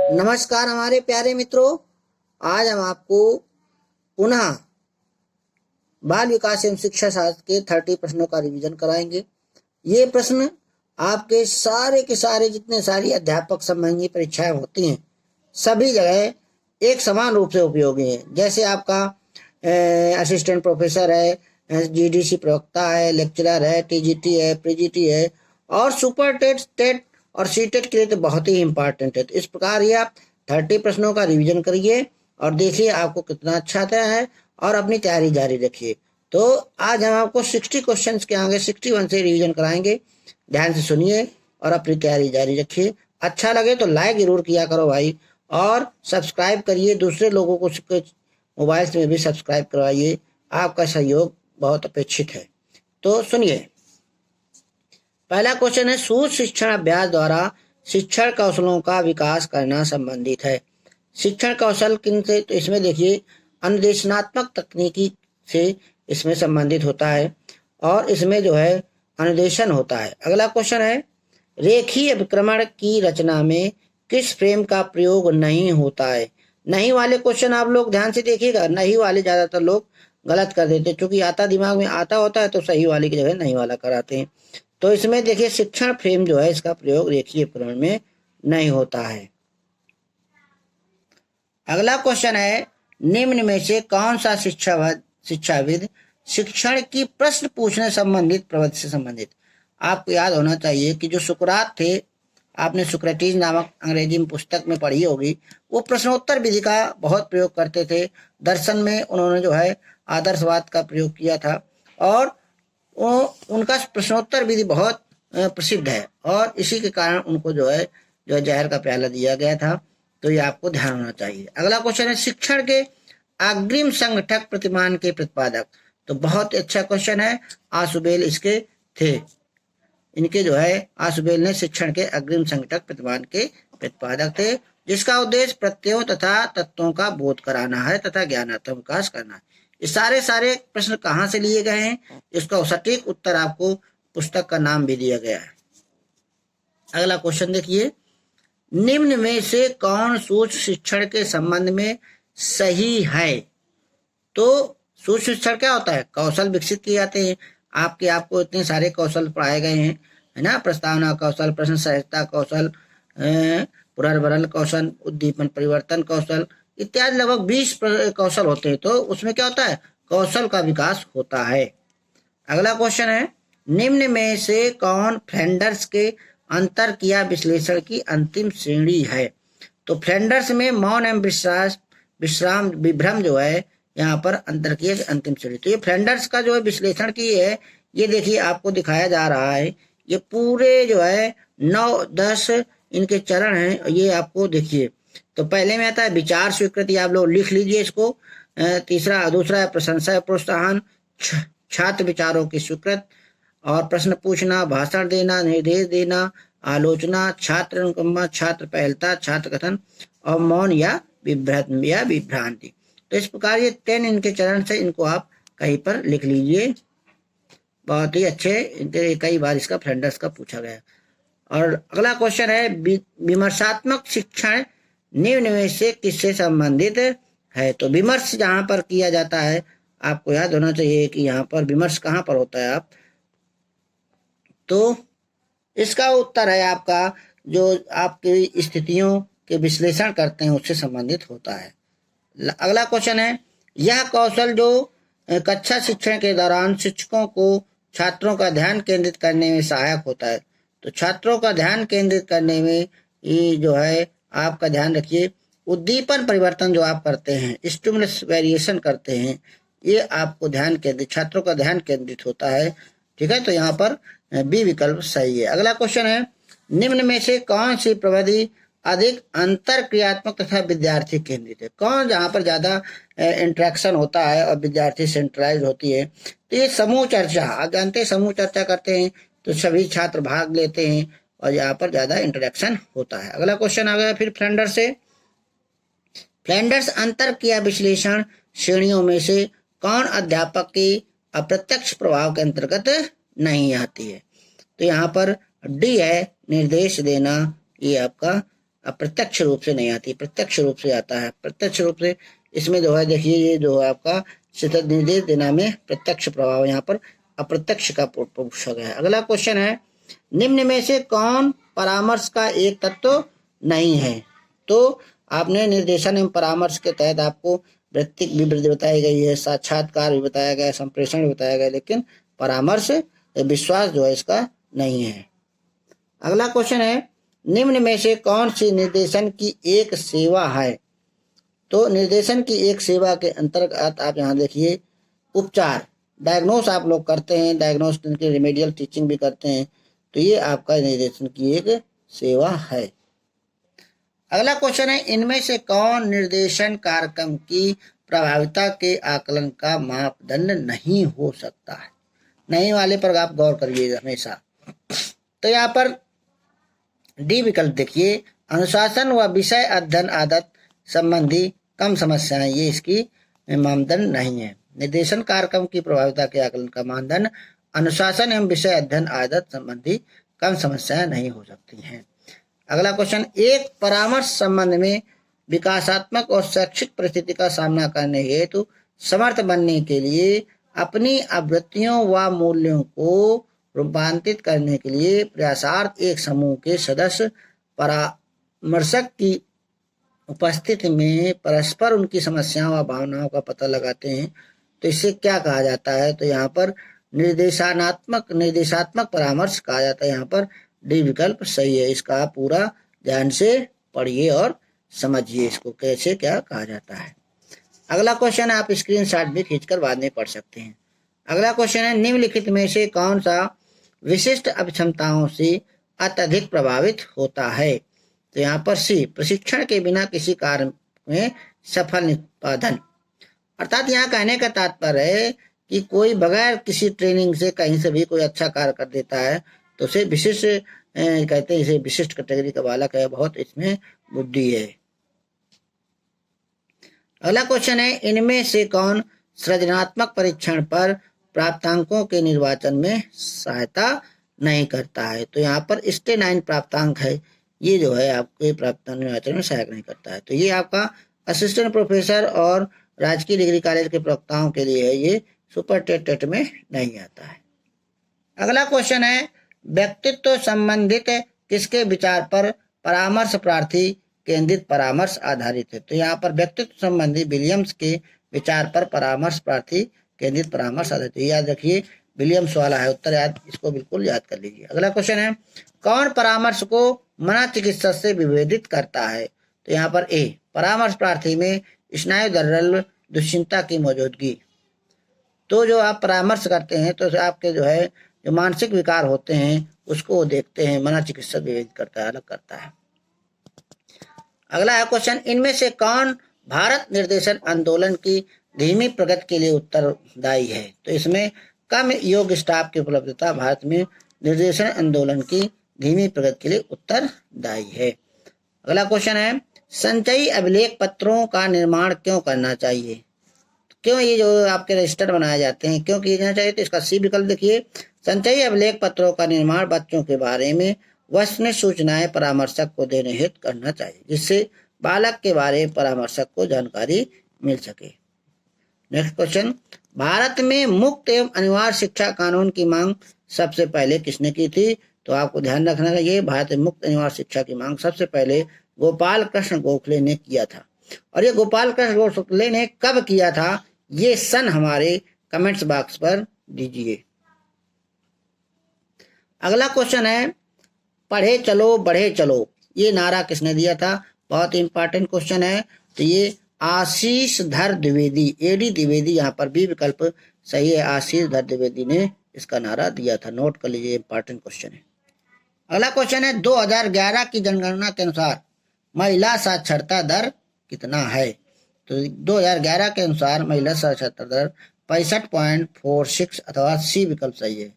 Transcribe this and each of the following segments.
नमस्कार हमारे प्यारे मित्रों। आज हम आपको पुनः बाल विकास एवं शिक्षा शास्त्र के 30 प्रश्नों का रिवीजन कराएंगे। ये प्रश्न आपके के सारे जितने सारी अध्यापक संबंधी परीक्षाएं होती हैं सभी जगह एक समान रूप से उपयोगी हैं। जैसे आपका असिस्टेंट प्रोफेसर है, जीडीसी प्रवक्ता है, लेक्चरर है, टीजीटी है, प्रीजीटी है और सुपर टेट, टेट और सीटेट के लिए तो बहुत ही इंपॉर्टेंट है। तो इस प्रकार ये आप 30 प्रश्नों का रिवीजन करिए और देखिए आपको कितना अच्छा आता है और अपनी तैयारी जारी रखिए। तो आज हम आपको 60 क्वेश्चंस के आगे 61 से रिवीजन कराएंगे। ध्यान से सुनिए और अपनी तैयारी जारी रखिए। अच्छा लगे तो लाइक जरूर किया करो भाई, और सब्सक्राइब करिए। दूसरे लोगों को मोबाइल में भी सब्सक्राइब करवाइए। आपका सहयोग बहुत अपेक्षित है। तो सुनिए, पहला क्वेश्चन है, सूक्ष्म शिक्षण अभ्यास द्वारा शिक्षण कौशलों का विकास करना संबंधित है। शिक्षण कौशल किन से? तो इसमें देखिए अनुदेशनात्मक तकनीकी से इसमें संबंधित होता है और इसमें जो है अनुदेशन होता है। अगला क्वेश्चन है, रेखीय विक्रमण की रचना में किस फ्रेम का प्रयोग नहीं होता है? नहीं वाले क्वेश्चन आप लोग ध्यान से देखिएगा। नहीं वाले ज्यादातर लोग गलत कर देते, क्योंकि आता दिमाग में आता होता है तो सही वाले की जगह नहीं वाला कराते हैं। तो इसमें देखिए शिक्षण फ्रेम जो है इसका प्रयोग रेखीय विक्रमण में नहीं होता है। अगला क्वेश्चन है, निम्न में से कौन सा शिक्षाविद शिक्षण की प्रश्न पूछने संबंधित प्रवृत्ति से संबंधित? आपको याद होना चाहिए कि जो सुकरात थे, आपने सुक्रेटिस नामक अंग्रेजी में पुस्तक में पढ़ी होगी, वो प्रश्नोत्तर विधि का बहुत प्रयोग करते थे। दर्शन में उन्होंने जो है आदर्शवाद का प्रयोग किया था और उनका प्रश्नोत्तर विधि बहुत प्रसिद्ध है और इसी के कारण उनको जो है जहर का प्याला दिया गया था। तो ये आपको ध्यान होना चाहिए। अगला क्वेश्चन है, शिक्षण के अग्रिम संगठक प्रतिमान के प्रतिपादक? तो बहुत अच्छा क्वेश्चन है। आशुबेल इसके थे। इनके जो है आशुबेल ने शिक्षण के अग्रिम संगठक प्रतिमान के प्रतिपादक थे, जिसका उद्देश्य प्रत्ययों तथा तत्वों का बोध कराना है तथा ज्ञानात्मक विकास करना है। ये सारे प्रश्न कहाँ से लिए गए हैं, इसका सटीक उत्तर आपको पुस्तक का नाम भी दिया गया है। अगला क्वेश्चन देखिए, निम्न में से कौन सूक्ष्म शिक्षण के संबंध में सही है? तो सूक्ष्म शिक्षण क्या होता है? कौशल विकसित किए जाते हैं। आपको इतने सारे कौशल पढ़ाए गए हैं, है ना? प्रस्तावना कौशल, प्रश्न सहजता कौशल, पुनर्वरण कौशल, उद्दीपन परिवर्तन कौशल इत्यादि लगभग 20 कौशल होते हैं। तो उसमें क्या होता है? कौशल का विकास होता है। अगला क्वेश्चन है, निम्न में से कौन फ्लेंडर्स के अंतर क्रिया विश्लेषण की अंतिम श्रेणी है? तो फ्लेंडर्स में मौन एवं विश्राम विभ्रम जो है यहाँ पर अंतर क्रिया की अंतिम श्रेणी। तो ये फ्लेंडर्स का जो है विश्लेषण की है, ये देखिए आपको दिखाया जा रहा है। ये पूरे जो है 9-10 इनके चरण हैं। ये आपको देखिए, तो पहले में आता है विचार स्वीकृति, आप लोग लिख लीजिए इसको। दूसरा है प्रशंसा प्रोत्साहन, छात्र विचारों की स्वीकृत और प्रश्न पूछना, भाषण देना, निर्देश देना, आलोचना, छात्र अनुकंपा, छात्र पहलता, छात्र कथन और मौन या विभ्रांति। तो इस प्रकार ये 10 इनके चरण से इनको आप कहीं पर लिख लीजिए। बहुत ही अच्छे, कई बार इसका फ्लेंडर्स का पूछा गया। और अगला क्वेश्चन है, विमर्शात्मक शिक्षण निम्न में से किससे संबंधित है? तो विमर्श जहां पर किया जाता है, आपको याद होना चाहिए कि यहाँ पर विमर्श कहाँ पर होता है। आप तो इसका उत्तर है आपका जो आपकी स्थितियों के विश्लेषण करते हैं उससे संबंधित होता है। अगला क्वेश्चन है, यह कौशल जो कक्षा शिक्षण के दौरान शिक्षकों को छात्रों का ध्यान केंद्रित करने में सहायक होता है। तो छात्रों का ध्यान केंद्रित करने में ये जो है आपका ध्यान रखिए, उद्दीपन परिवर्तन जो आप करते हैं, स्टिमुलस वेरिएशन करते हैं, ये आपको छात्रों का ध्यान केंद्रित होता है। ठीक है, तो यहाँ पर बी विकल्प सही है। अगला क्वेश्चन है, निम्न में से कौन सी प्रविधि अधिक अंतर क्रियात्मक तथा विद्यार्थी केंद्रित है? कौन जहाँ पर ज्यादा इंटरेक्शन होता है और विद्यार्थी सेंट्रलाइज होती है? तो ये समूह चर्चा। आप जानते हैं समूह चर्चा करते हैं तो सभी छात्र भाग लेते हैं और यहाँ पर ज्यादा इंटरेक्शन होता है। अगला क्वेश्चन आ गया फिर फ्लेंडर्स से। फ्लेंडर्स अंतर क्रिया विश्लेषण श्रेणियों में से कौन अध्यापक के अप्रत्यक्ष प्रभाव के अंतर्गत नहीं आती है? तो यहाँ पर डी है निर्देश देना, ये आपका अप्रत्यक्ष रूप से नहीं आती, प्रत्यक्ष रूप से आता है। प्रत्यक्ष रूप से इसमें जो है देखिए, ये जो है आपका सतत निर्देश देना में प्रत्यक्ष प्रभाव, यहाँ पर अप्रत्यक्ष का पूछा गया है। अगला क्वेश्चन है, निम्न में से कौन परामर्श का एक तत्व नहीं है? तो आपने निर्देशन एवं परामर्श के तहत आपको वृत्तिक विवृद्धि बताई गई है, साक्षात्कार भी बताया गया है, संप्रेषण भी बताया गया है, लेकिन परामर्श विश्वास जो है इसका नहीं है। अगला क्वेश्चन है, निम्न में से कौन सी निर्देशन की एक सेवा है? तो निर्देशन की एक सेवा के अंतर्गत आप यहाँ देखिए, उपचार, डायग्नोस आप लोग करते हैं, डायग्नोस की रेमेडियल टीचिंग भी करते हैं, तो ये आपका निर्देशन की एक सेवा है। अगला क्वेश्चन है, इनमें से कौन निर्देशन कार्यक्रम की प्रभाविता के आकलन का मापदंड नहीं हो सकता है? नहीं वाले पर आप गौर करिए हमेशा। तो यहाँ पर डी विकल्प देखिए, अनुशासन व विषय अध्ययन आदत संबंधी कम समस्याएं, ये इसकी मानदंड नहीं है। निर्देशन कार्यक्रम की प्रभाविता के आकलन का मानदंड अनुशासन एवं विषय अध्ययन आदत संबंधी कम समस्याएं नहीं हो सकती हैं। अगला क्वेश्चन, एक परामर्श संबंध में विकासात्मक और शैक्षिक परिस्थिति का सामना करने हेतु समर्थ बनने के लिए अपनी आवृत्तियों व मूल्यों को रूपांतरित करने के लिए प्रयासार्थ एक समूह के सदस्य परामर्शक की उपस्थिति में परस्पर उनकी समस्याओं व भावनाओं का पता लगाते हैं, तो इसे क्या कहा जाता है? तो यहाँ पर निर्देशात्मक परामर्श कहा जाता है। यहाँ पर डी विकल्प सही है। इसका आप पूरा ध्यान से पढ़िए और समझिए इसको कैसे क्या कहा जाता है। अगला क्वेश्चन है, आप स्क्रीनशॉट भी खींचकर बाद में पढ़ सकते हैं। अगला क्वेश्चन है, निम्नलिखित में से कौन सा विशिष्ट अभिक्षमताओं से अत्यधिक प्रभावित होता है? तो यहाँ पर सी, प्रशिक्षण के बिना किसी कार्य में सफल निष्पादन। अर्थात यहाँ कहने का तात्पर्य है कि कोई बगैर किसी ट्रेनिंग से कहीं से भी कोई अच्छा कार्य कर देता है तो उसे विशिष्ट कहते हैं, इसे विशिष्ट कैटेगरी का बालक है, बहुत इसमें बुद्धि है। अगला क्वेश्चन है, इनमें से कौन सृजनात्मक परीक्षण पर प्राप्तांकों के निर्वाचन में सहायता नहीं करता है? तो यहाँ पर स्टे 9 प्राप्तांक है, ये जो है आपके प्राप्तांक निर्वाचन में सहायक नहीं करता है। तो ये आपका असिस्टेंट प्रोफेसर और राजकीय डिग्री कॉलेज के प्रवक्ताओं के लिए है, ये सुपर टेट में नहीं आता है। अगला क्वेश्चन है, व्यक्तित्व संबंधित किसके विचार पर परामर्श प्रार्थी केंद्रित परामर्श आधारित है? तो यहाँ पर व्यक्तित्व संबंधी विलियम्स के विचार पर परामर्श प्रार्थी केंद्रित परामर्श आधारित है। याद रखिए, विलियम्स वाला है उत्तर, याद इसको बिल्कुल याद कर लीजिए। अगला क्वेश्चन है, कौन परामर्श को मनोचिकित्सक से विभेदित करता है? तो यहाँ पर ए, परामर्श प्रार्थी में स्नायु दर्द दुश्चिंता की मौजूदगी। तो जो आप परामर्श करते हैं तो आपके जो है जो मानसिक विकार होते हैं उसको देखते हैं, मनोचिकित्सक विभेदित करता है, अलग करता है। अगला है क्वेश्चन, इनमें से कौन भारत निर्देशन आंदोलन की धीमी प्रगति के लिए उत्तरदायी है? तो इसमें कम योग्य स्टाफ की उपलब्धता भारत में निर्देशन आंदोलन की धीमी प्रगति के लिए उत्तरदायी है। अगला क्वेश्चन है, संचयी अभिलेख पत्रों का निर्माण क्यों करना चाहिए? क्यों ये जो आपके रजिस्टर बनाए जाते हैं क्यों किया जाना चाहिए? तो इसका सी विकल्प देखिए, संचयी अभिलेख पत्रों का निर्माण बच्चों के बारे में वस्तुनिष्ठ सूचनाएं परामर्शक को देने हेतु करना चाहिए, जिससे बालक के बारे में परामर्शक को जानकारी मिल सके। नेक्स्ट क्वेश्चन, भारत में मुक्त एवं अनिवार्य शिक्षा कानून की मांग सबसे पहले किसने की थी? तो आपको ध्यान रखना चाहिए, भारत में मुक्त अनिवार्य शिक्षा की मांग सबसे पहले गोपाल कृष्ण गोखले ने किया था। और ये गोपाल कृष्ण गोखले ने कब किया था, ये सन हमारे कमेंट्स बॉक्स पर दीजिए। अगला क्वेश्चन है, पढ़े चलो बढ़े चलो, ये नारा किसने दिया था? बहुत इंपॉर्टेंट क्वेश्चन है। तो ये आशीष धर द्विवेदी, एडी द्विवेदी, यहाँ पर भी विकल्प सही है, आशीष धर द्विवेदी ने इसका नारा दिया था। नोट कर लीजिए, इंपॉर्टेंट क्वेश्चन है। अगला क्वेश्चन है, 2011 की जनगणना के अनुसार महिला साक्षरता दर कितना है? तो 2011 के अनुसार महिला साक्षरता दर 65.46 अथवा सी विकल्प सही है।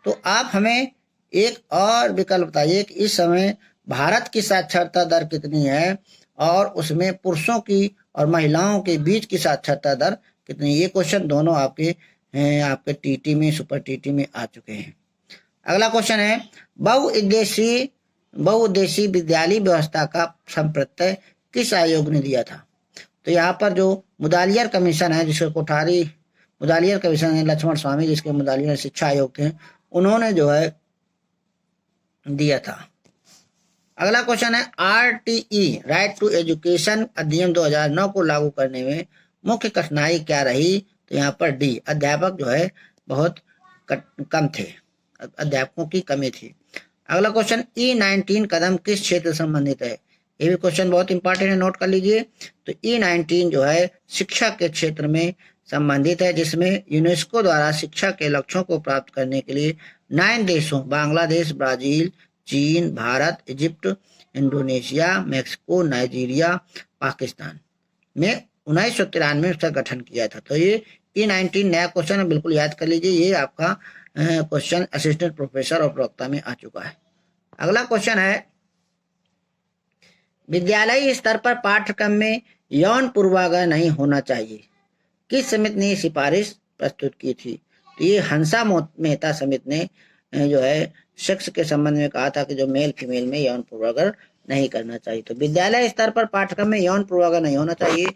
तो आप हमें एक और विकल्प बताइए कि इस समय भारत की साक्षरता दर कितनी है और उसमें पुरुषों की और महिलाओं के बीच की साक्षरता दर कितनी? ये क्वेश्चन दोनों आपके टीटी में, सुपर टीटी में आ चुके हैं। अगला क्वेश्चन है, बहुउद्देशीय बहुउद्देशीय विद्यालय व्यवस्था का संप्रत्यय किस आयोग ने दिया था? तो यहाँ पर जो मुदालियर कमीशन है, जिसके कोठारी मुदालियर कमीशन है, लक्ष्मण स्वामी जिसके मुदालियर शिक्षा आयोग थे, उन्होंने जो है दिया था। अगला क्वेश्चन है आरटीई राइट टू एजुकेशन अधिनियम 2009 को लागू करने में मुख्य कठिनाई क्या रही? तो यहाँ पर डी, अध्यापक जो है बहुत कम थे, अध्यापकों की कमी थी। अगला क्वेश्चन E19 कदम किस क्षेत्र से संबंधित है? ये भी क्वेश्चन बहुत इंपॉर्टेंट है, नोट कर लीजिए। तो E19 जो है शिक्षा के क्षेत्र में संबंधित है, जिसमें यूनेस्को द्वारा शिक्षा के लक्ष्यों को प्राप्त करने के लिए 9 देशों बांग्लादेश, ब्राजील, चीन, Bharat, Egypt, Indonesia, Mexico, Nigeria, Pakistan में 1993 में उसका गठन किया था। तो ये E19 नया क्वेश्चन है, बिल्कुल याद कर लीजिए। ये आपका क्वेश्चन असिस्टेंट प्रोफेसर और प्रवक्ता में आ चुका है। अगला क्वेश्चन है विद्यालयी स्तर पर पाठ्यक्रम में यौन पूर्वाग्रह नहीं होना चाहिए, किस समिति ने सिफारिश प्रस्तुत की थी? तो ये हंसा मेहता समिति ने जो है सेक्स के संबंध में कहा था कि जो मेल फीमेल में यौन पूर्वाग्रह नहीं करना चाहिए। तो विद्यालय स्तर पर पाठ्यक्रम में यौन पूर्वाग्रह नहीं होना चाहिए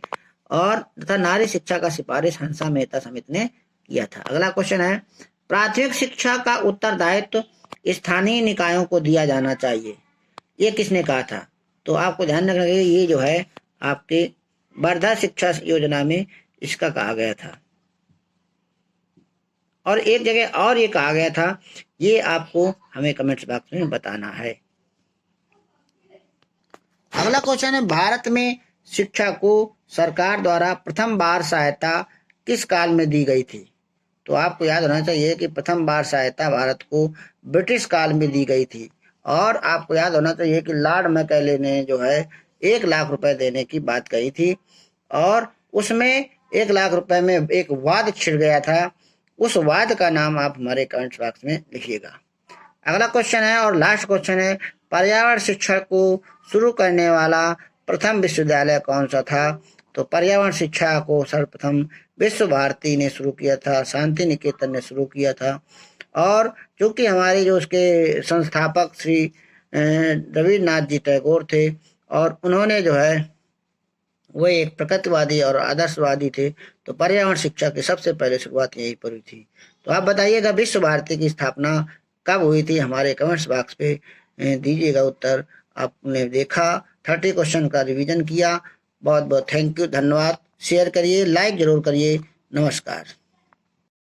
और तथा नारी शिक्षा का सिफारिश हंसा मेहता समिति ने किया था। अगला क्वेश्चन है प्राथमिक शिक्षा का उत्तरदायित्व स्थानीय निकायों को दिया जाना चाहिए, ये किसने कहा था? तो आपको ध्यान रखना चाहिए, ये जो है आपके वर्धा शिक्षा योजना में इसका कहा गया था। और एक जगह और ये कहा गया था, ये आपको हमें कमेंट्स बॉक्स में बताना है। अगला क्वेश्चन है भारत में शिक्षा को सरकार द्वारा प्रथम बार सहायता किस काल में दी गई थी? तो आपको याद होना चाहिए कि प्रथम बार सहायता भारत को ब्रिटिश काल में दी गई थी। और आपको याद होना चाहिए कि लॉर्ड मैकाले ने जो है 1 लाख रुपए देने की बात कही थी और उसमें 1 लाख रुपए में एक वाद छिड़ गया था। उस वाद का नाम आप हमारे कमेंट बॉक्स में लिखिएगा। अगला क्वेश्चन है और लास्ट क्वेश्चन है पर्यावरण शिक्षा को शुरू करने वाला प्रथम विश्वविद्यालय कौन सा था? तो पर्यावरण शिक्षा को सर्वप्रथम विश्व भारती ने शुरू किया था, शांति निकेतन ने शुरू किया था। और चूंकि हमारे जो उसके संस्थापक श्री रविन्द्रनाथ जी टैगोर थे और उन्होंने जो है वो एक प्रकृतिवादी और आदर्शवादी थे, तो पर्यावरण शिक्षा की सबसे पहले शुरुआत यहीं पर हुई थी। तो आप बताइएगा विश्व भारती की स्थापना कब हुई थी? हमारे कमेंट्स बॉक्स पे दीजिएगा उत्तर। आपने देखा 30 क्वेश्चन का रिवीजन किया। बहुत बहुत थैंक यू, धन्यवाद। शेयर करिए, लाइक जरूर करिए। नमस्कार।